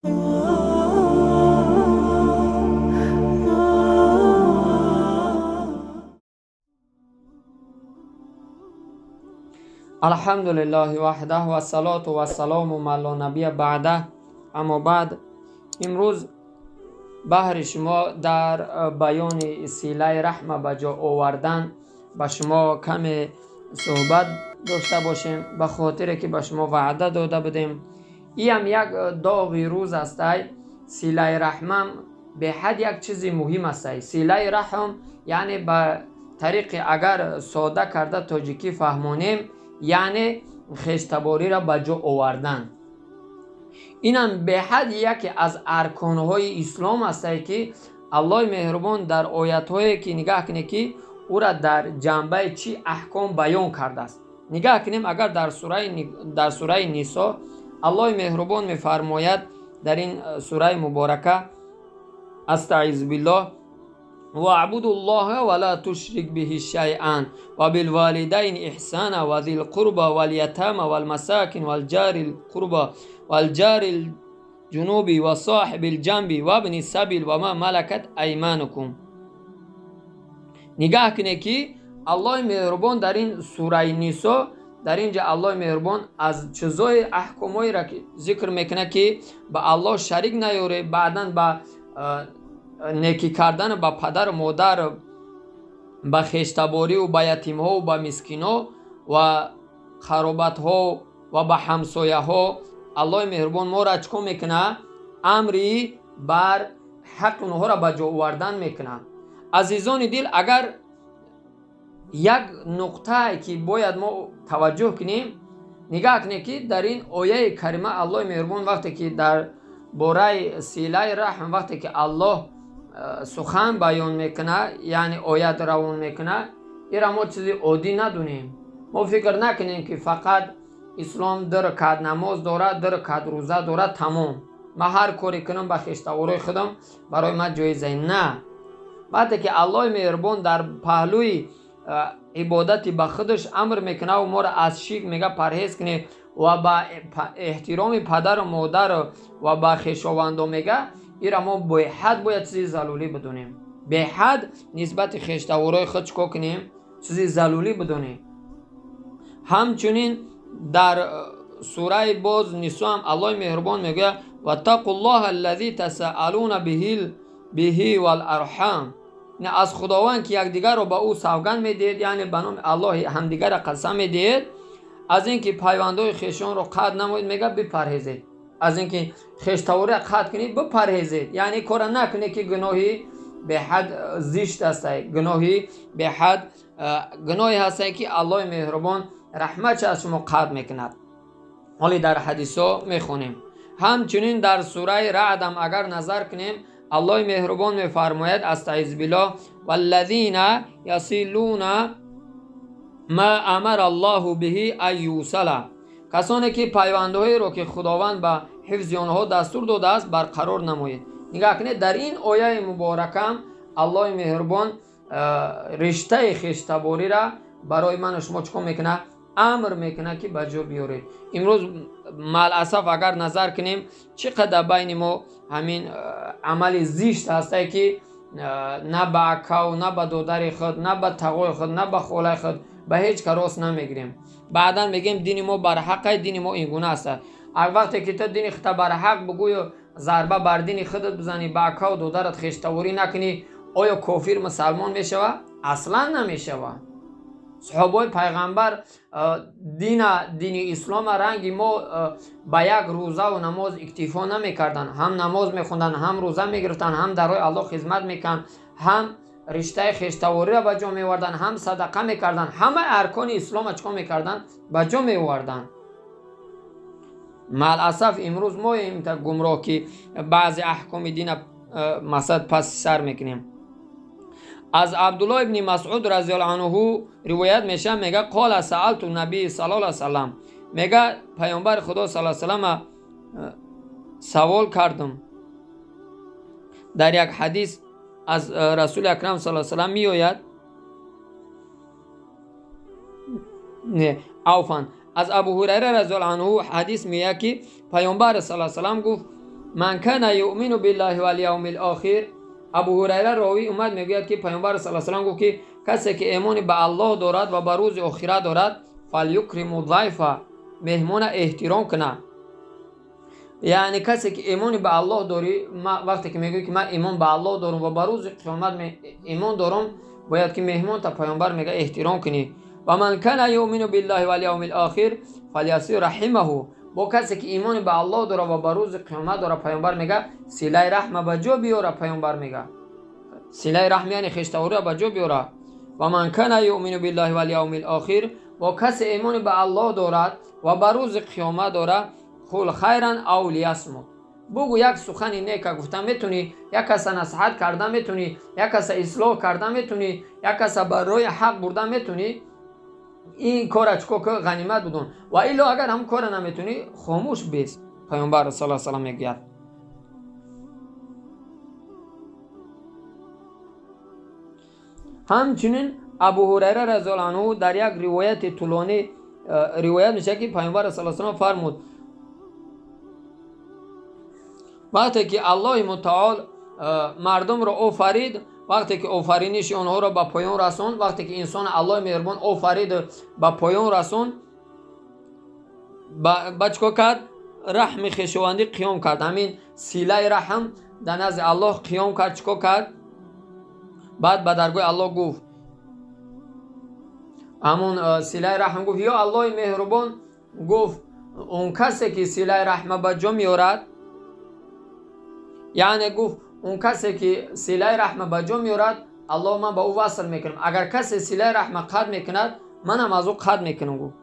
الحمدلله وحده و الصلاة و السلام علی نبی بعده. اما بعد امروز بحر شما در بیان صله رحم به جا آوردن به شما کمی صحبت داشته باشیم، به خاطر که به شما وعده داده بودیم. این هم یک داغی روز است. صله رحم به حد یک چیزی مهم است. صله رحم یعنی به طریق اگر ساده کرده تاجیکی فهمانیم یعنی خشتباری را به جا آوردن. اینم به حد یکی از ارکانهای اسلام است که الله مهربان در آیات‌هایی که نگاه کنید که او را در جنبه چی احکام بیان کرده است. نگاه کنیم اگر در سوره نساء الله مهربان می‌فرماید در این سوره مبارکه استعیذ بالله واعبدوا الله ولا تشرك به شيئا وبالوالدين احسانا وذي القربى واليتامى والمساكين والجار القربى والجار الجنوب وصاحب الجنب وابن السبيل وما ملكت ايمانكم. نگاه کنید که الله مهربان در این سوره نساء در اینجا الله مهربان از چیزای احکامایی را ذکر میکنه که به الله شریک نیاره، بعداً به نیکی کردن با پدر و مادر، با خشتباری و با یتیم ها و با مسکین ها و خرابت ها و با همسایه ها الله مهربان ما را چکو میکنه؟ امری بر حق اونها را به جا آوردن میکنه. عزیزان دل، اگر یک نقطه که باید ما توجه کنیم، نگاه کنیم که در این آیه کریمه الله مهربان وقتی که در باره صله رحم وقتی که الله سخن بیان میکنه یعنی آیت روان میکنه، این را ما چیزی عادی ندونیم. ما فکر نکنیم که فقط اسلام در رکعت نماز داره، در رکعت روزه داره، تمام من هر کاری کنم به خشتباری خودم برای من جایزه. نه، وقتی که الله مهربان در پهلوی عبادتی به خودش امر میکنه و ما را از شرک میگه پرهیز کنه و با احترام پدر و مادر و با خویشاوندان میگه، این را ما به حد باید چیزی ضروری بدونیم. به حد نسبت خشتباری خود چکو کنیم؟ چیزی ضروری بدونیم. همچنین در سوره باز نساء هم الله مهربان میگه واتقوا الله الذی تساءلون به والارحام. نه از خداوند که یکدیگر رو به او سوگند میدید، یعنی به نام الله همدیگر را قسم میدید، از اینکه پیوندهای خویشان رو قطع نمایید، میگه بپرهیزید. از اینکه خشتباری قطع کنید بپرهیزید، یعنی کار نکنید که گناهی به حد زشت است، گناهی به حد گناهی هست که الله مهربان رحمت از شما قطع میکند. حالی در حدیثا میخونیم. همچنین در سوره رعد هم اگر نظر کنیم الله مهربان میفرماید استعیذ بالله والذین یصلون ما امر الله به ان یوصل. کسانی که پیوندهایی رو که خداوند به حفظ آنها دستور داده است برقرار نمایید. نگاه کنید در این آیه مبارکه الله مهربان ریشتای خشتباری را برای من و شما چکار میکنه؟ امر میکنه که به جا بیارید. امروز مالاسف اگر نظر کنیم چقدر بین ما همین عمل زشت هسته که نه به اکاو، نه به دادر خود، نه به تقوی خود، نه به خوله خود به هیچ کراس نمیگیریم. بعدا میگیم دین ما بر حق، دین ما این گونه است. وقتی که تو دین خود بر حق بگوی و ضربه بر دین خودت بزنی، به اکاو دادرت خشتباری نکنی، آیا کافر مسلمان میشوه؟ اصلا نمیشوه. صحابه پیغمبر دین اسلام رنگ ما با یک روزه و نماز اکتفا نمیکردن، هم نماز میخوندن، هم روزه میگرفتن، هم در راه الله خدمت میکردن، هم ریشتای خشتباری را به جا میوردن، هم صدقه میکردن، همه ارکان اسلام چکار میکردن؟ به جا میوردن. مالاسف امروز ما این گمراه که بعضی احکام دین مثلا پس سر میکنیم. از عبدالله ابن مسعود رضی الله عنه روایت میشه، میگه قال سألت النبی صلی الله علیه وسلم، میگه پیامبر خدا صلی الله علیه وسلم سوال کردم. در یک حدیث از رسول اکرم صلی الله علیه وسلم میآید، نه عفوا از ابو هریره رضی الله عنه حدیث میاد که پیامبر صلی الله علیه وسلم گفت من کان یؤمن بالله و الیوم الاخر. ابو هریره راوی اومد میگوید که پیامبر صلی الله علیه و آله گفت که کسی که ایمان به الله دارد و به روز آخرت دارد فلیکرم الضیف، مهمان احترام کنه. یعنی کسی که ایمان به الله داری، وقتی که میگه که من ایمان به الله دارم و به روز قیامت ایمان دارم، باید که مهمان تا پیامبر میگه احترام کنی. و من کان یؤمن بالله و الیوم الاخر فلیصل رحمه. با کسی که ایمان به الله داره و به روز قیامت داره، پیامبر میگه صله رحم به جا بیاره. پیامبر میگه صله رحم یعنی خشتواری به جا بیاره. و من کان یؤمن بالله و الیوم الاخر، با کسی ایمان به الله دارد و به روز قیامت داره، قل خیرا او لیصمت، بگو یک سخن نیک گفتن میتونی، یک کس نصیحت کردن میتونی، یک کس اصلاح کردن میتونی، یک کس برای حق بردن میتونی، این کار چکو که غنیمت بدون. و الا اگر هم کار نمیتونی خاموش بیس. پیامبر صلی الله علیه و سلم میگه. همچنین ابو هریره رضی الله عنه در یک روایت طولانی روایت میشه که پیامبر صلی الله علیه و سلم فرمود وقتی که الله متعال مردم را آفرید، وقتی که آفرینش آنها را به پایان رساند، وقتی که انسان الله مهربان آفرید به پایان رساند، با چیکار کرد؟ رحم خویشاوندی قیام کرد. همین صله رحم در نزد الله قیام کرد. چیکار کرد؟ بعد به درگاه الله گفت، همون صله رحم گفت یا الله مهربان، گفت اون کسی که صله رحم به جا میارد، یعنی گفت اون کسی که صله رحم به جا میارد الله من به او وصل میکنم. اگر کسی صله رحم قطع میکند منم از او قطع میکنم. گفت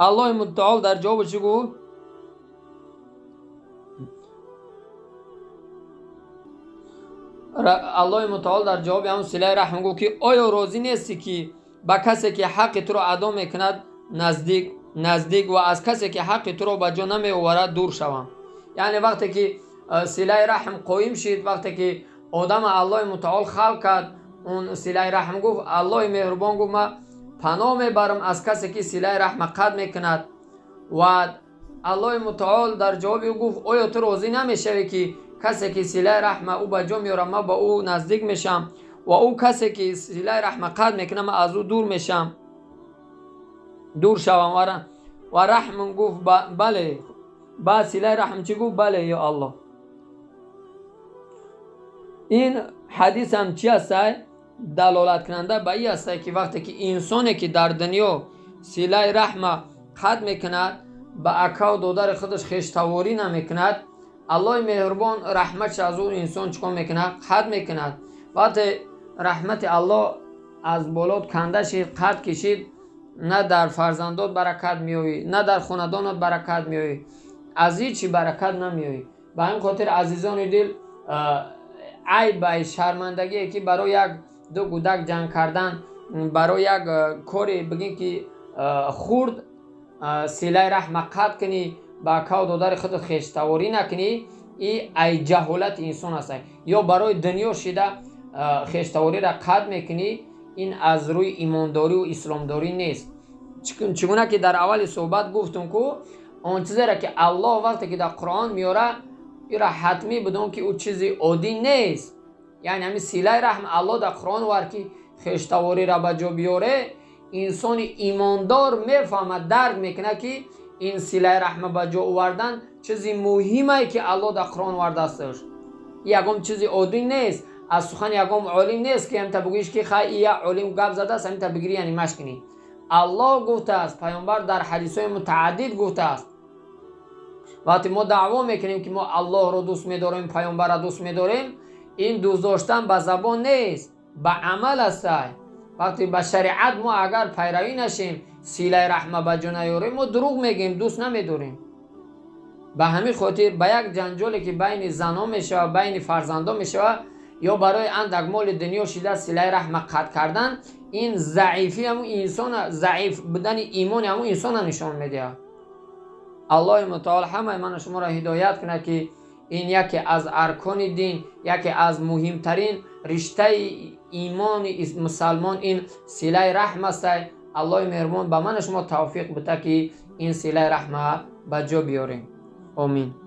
الله متعال در جواب چی گفت؟ الله متعال در جواب همون صله رحم گفت که آیا راضی نیستی که با کسی که حق تو را ادا میکند نزدیک و از کسی که حق تو را به جا نمی آورد دور شوم. یعنی وقتی که صله رحم قایم شد، وقتی که آدم الله متعال خلق کرد، اون صله رحم گفت الله مهربان گفت من پناه میبرم از کسی که صله رحم قطع میکند. و الله متعال در جواب گفت آیا تو راضی نمیشوی که کسی که صله رحم او به جا میاره من با او نزدیک میشم و او کسی که صله رحم قطع میکنه من از او دور میشم، دور شوم. و رحم گفت بله. با صله رحم چی گفت؟ بله یا الله. این حدیث هم چی است؟ دلالت کننده به این است که وقتی که انسانی که در دنیا صله رحم قطع میکند، به اکا و دادر خودش خشتواری نمیکند، الله مهربان رحمتش از اون انسان چکار میکند؟ قطع میکند. وقتی رحمت الله از بالا کنده شد، قطع کشید، نه در فرزندات برکت میوی، نه در خاندانات برکت میوی، از هیچی برکت نمیوی. به این خاطر عزیزان دل، عیب شرمندگی که برای یک دو کودک جنگ کردن، برای یک کاری بگین که خورد صله رحم قطع کنی، با اکا و دادر خود خشتواری نکنی، این ای جهالت انسان است. یا برای دنیا شده خشتواری را قطع میکنی، این از روی ایمانداری و اسلامداری نیست. چگونه که در اول صحبت گفتم که اون چیزی را که الله وقتی که در قرآن میاره، این را حتمی بدون که اون چیزی عادی نیست. یعنی همین صله رحم الله در قرآن ور که خشتواری را به جا بیاره، انسان ایماندار میفهمد، درک میکنه که این صله رحم به جا آوردن چیزی مهمه که الله در قرآن ورده استش. یکم چیزی عادی نیست. از سخن یکم عالم نیست که هم تا بگیش که خیلی یک عالم گپ زده است هم تا بگیری یعنی مشکنی. الله گفته است، پیامبر در حدیث‌های متعدد گفته است. وقتی ما دعوا میکنیم که ما الله رو دوست می‌داریم، پیامبر رو دوست می‌داریم، این دوست داشتن به زبان نیست، به عمل است. وقتی به شریعت ما اگر پیروی نشیم، صله رحم به جا نیاریم، ما دروغ میگیم، دوست نمی‌داریم. به همین خاطر به یک جنجالی که بین زنان میشه، بین فرزندان میشه، یا برای اندک مال دنیا شده صله رحم قطع کردن، این ضعیفی همون انسان، ضعیف بودن ایمان همون انسان نشان میده. الله متعال همه من شما را هدایت کنه که این یکی از ارکان دین، یکی از مهمترین ریشتای ایمان مسلمان این صله رحم است. الله مهربان به من شما توفیق بده که این صله رحم ба ҷо биёрем. آمین.